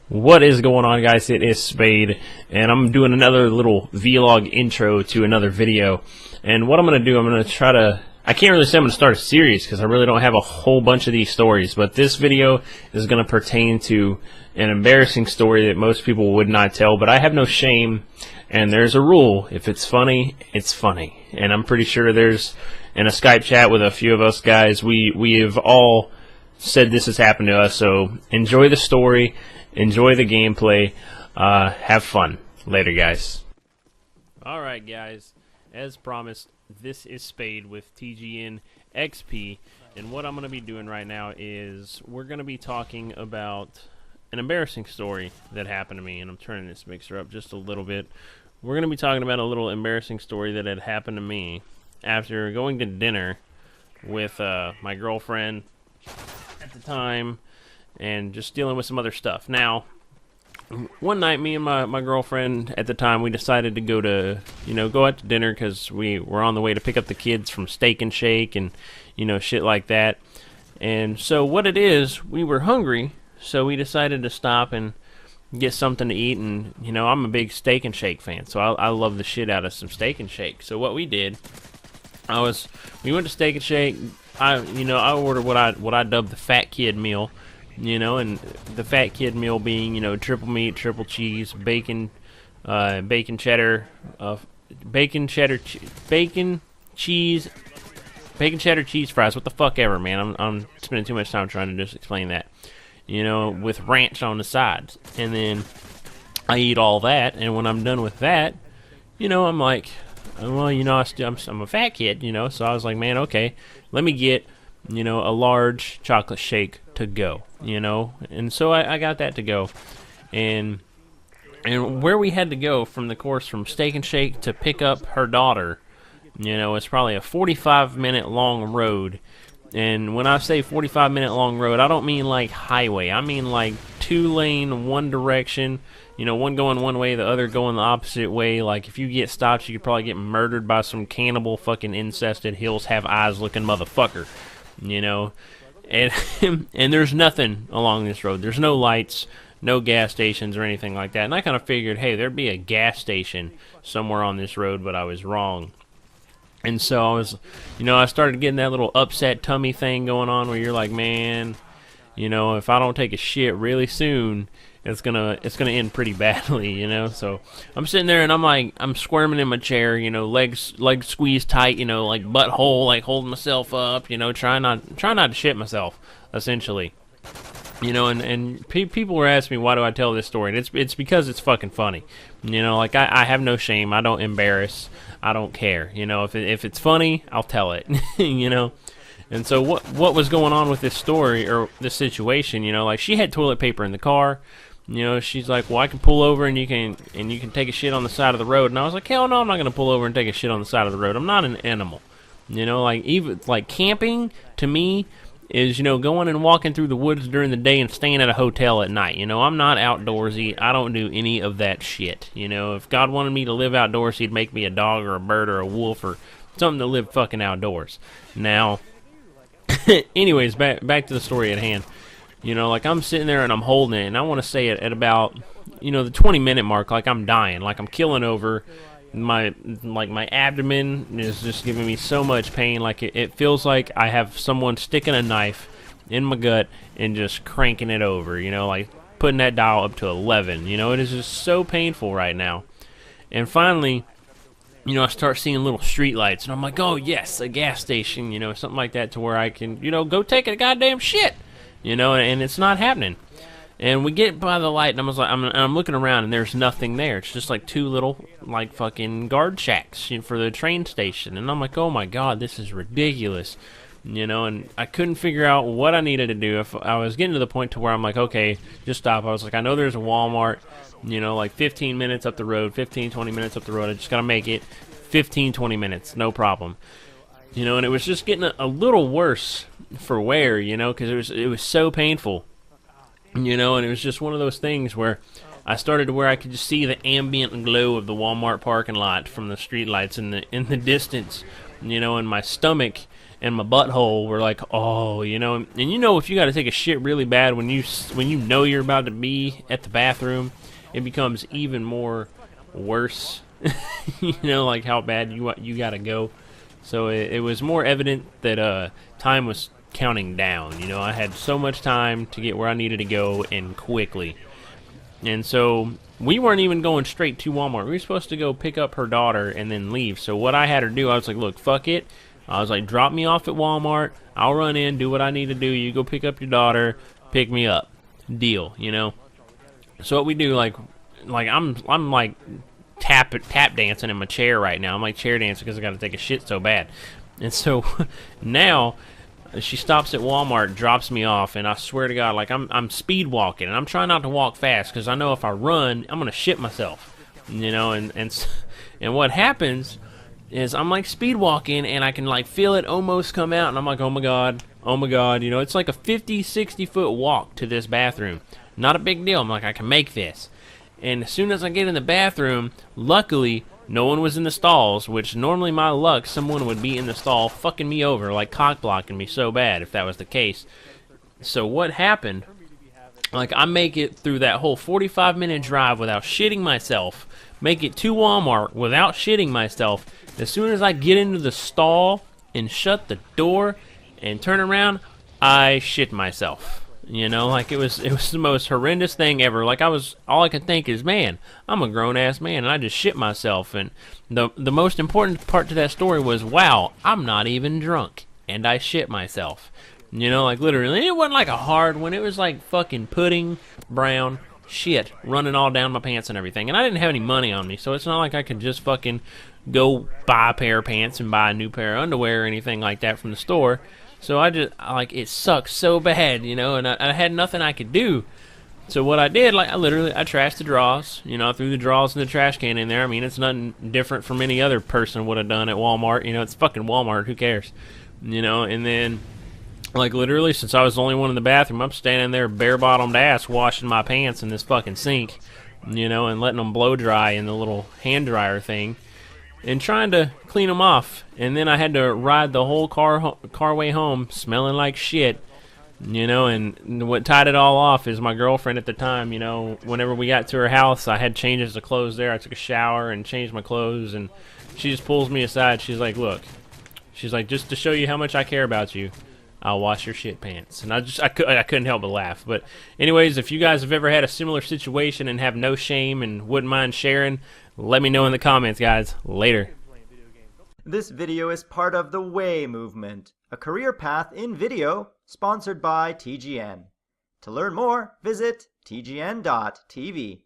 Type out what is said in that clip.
What is going on, guys? It is Spade, and I'm doing another little vlog intro to another video. And what I'm going to do, I'm going to try to... I can't really say I'm going to start a series because I really don't have a whole bunch of these stories, but this video is going to pertain to an embarrassing story that most people would not tell, but I have no shame, and there's a rule. If it's funny, it's funny. And I'm pretty sure there's, in a Skype chat with a few of us guys, we have all said this has happened to us, so enjoy the story. Enjoy the gameplay. Have fun. Later, guys. Alright, guys. As promised, this is Spade with TGN XP. And what I'm going to be doing right now is we're going to be talking about an embarrassing story that happened to me. And I'm turning this mixer up just a little bit. We're going to be talking about a little embarrassing story that had happened to me after going to dinner with my girlfriend at the time, and just dealing with some other stuff. Now, one night, me and my girlfriend at the time, we decided to go to, go out to dinner because we were on the way to pick up the kids from Steak and Shake and, shit like that. And so what it is, we were hungry, so we decided to stop and get something to eat. And, I'm a big Steak and Shake fan, so I love the shit out of some Steak and Shake. So what we did, we went to Steak and Shake. I ordered what I dubbed the Fat Kid meal. And the Fat Kid meal being, triple meat, triple cheese, bacon, bacon cheddar cheese fries. What the fuck ever, man. I'm spending too much time trying to just explain that. With ranch on the sides. And then I eat all that, and when I'm done with that, I'm like, well, I'm a fat kid, so I was like, man, okay, let me get, a large chocolate shake to go, and so I got that to go, and where we had to go from Steak and Shake to pick up her daughter, it's probably a 45-minute long road. And when I say 45-minute long road, I don't mean like highway. I mean like 2-lane, one direction, one going one way, the other going the opposite way. Like, if you get stopped, you could probably get murdered by some cannibal fucking incested hills have eyes looking motherfucker, and there's nothing along this road. There's no lights, no gas stations or anything like that. And I kind of figured, hey, there'd be a gas station somewhere on this road, but I was wrong. And so I started getting that little upset tummy thing going on where you're like, man, if I don't take a shit really soon, it's gonna end pretty badly, So I'm sitting there and I'm squirming in my chair, legs squeezed tight, like butthole, like holding myself up, trying not to shit myself, essentially. And people were asking me, why do I tell this story? And it's because it's fucking funny. Like, I have no shame. I don't embarrass. I don't care. If it's funny, I'll tell it. And so what was going on with this story, or this situation, like, she had toilet paper in the car. She's like, well, I can pull over and you can take a shit on the side of the road. And I was like, hell no, I'm not going to pull over and take a shit on the side of the road. I'm not an animal. Like, even, like, camping, to me, is, going and walking through the woods during the day and staying at a hotel at night. I'm not outdoorsy. I don't do any of that shit. If God wanted me to live outdoors, he'd make me a dog or a bird or a wolf or something to live fucking outdoors. Now, anyways, back to the story at hand. Like, I'm sitting there and I'm holding it, and I want to say it at about, the 20-minute mark, like I'm dying, like I'm killing over. My abdomen is just giving me so much pain. Like, it feels like I have someone sticking a knife in my gut and just cranking it over, like putting that dial up to 11. It is just so painful right now. And finally, I start seeing little street lights, and I'm like, oh yes, a gas station, something like that, to where I can, go take a goddamn shit, and it's not happening. And we get by the light, and I'm looking around, and there's nothing there. It's just like two little, like, fucking guard shacks for the train station. And I'm like, oh my god, this is ridiculous. And I couldn't figure out what I needed to do. If I was getting to the point to where I'm like, okay, just stop. I was like, I know there's a Walmart, like 15 minutes up the road, 15, 20 minutes up the road. I just gotta make it 15, 20 minutes, no problem. And it was just getting a little worse for wear, because it was so painful. And it was just one of those things where I started to where I could just see the ambient glow of the Walmart parking lot from the street lights in the distance, and my stomach and my butthole were like, oh, you know. And you know, if you got to take a shit really bad when you know you're about to be at the bathroom, it becomes even more worse. You know, like how bad you got to go. So it was more evident that time was counting down. You know, I had so much time to get where I needed to go, and quickly. And so we weren't even going straight to Walmart. We were supposed to go pick up her daughter and then leave. So what I had her do, I was like, look, fuck it. I was like, drop me off at Walmart. I'll run in, do what I need to do. You go pick up your daughter, pick me up. Deal, you know. So what we do, like I'm like tap dancing in my chair right now. I'm like chair dancing because I got to take a shit so bad. And so now she stops at Walmart, drops me off, and I swear to God, like I'm speed walking, and I'm trying not to walk fast because I know if I run, I'm gonna shit myself, you know. And what happens is I'm like speed walking, and I can like feel it almost come out, and I'm like, oh my God, you know. It's like a 50-60 foot walk to this bathroom. Not a big deal. I'm like, I can make this. And as soon as I get in the bathroom, luckily, no one was in the stalls, which normally my luck, someone would be in the stall fucking me over, like cock blocking me so bad if that was the case. So what happened, like I make it through that whole 45-minute drive without shitting myself, make it to Walmart without shitting myself. As soon as I get into the stall and shut the door and turn around, I shit myself. You know, like it was the most horrendous thing ever. Like all I could think is, man, I'm a grown-ass man, and I just shit myself. And the most important part to that story was, wow, I'm not even drunk, and I shit myself. You know, like literally, it wasn't like a hard one. It was like fucking pudding brown shit running all down my pants and everything. And I didn't have any money on me, so it's not like I could just fucking go buy a pair of pants and buy a new pair of underwear or anything like that from the store. So like, it sucks so bad, you know, and I had nothing I could do. So what I did, like, I trashed the drawers, you know, I threw the drawers in the trash can in there. I mean, it's nothing different from any other person would have done at Walmart. You know, it's fucking Walmart, who cares? You know, and then, like, literally, since I was the only one in the bathroom, I'm standing there bare-bottomed ass washing my pants in this fucking sink, you know, and letting them blow dry in the little hand dryer thing, and trying to clean them off. And then I had to ride the whole car way home smelling like shit, you know. And what tied it all off is my girlfriend at the time. You know, whenever we got to her house, I had changes of clothes there. I took a shower and changed my clothes, and she just pulls me aside. She's like, look, she's like, just to show you how much I care about you, I'll wash your shit pants. And I couldn't help but laugh. But anyways, if you guys have ever had a similar situation and have no shame and wouldn't mind sharing, let me know in the comments, guys. Later. This video is part of the Way movement, a career path in video sponsored by TGN. To learn more, visit tgn.tv.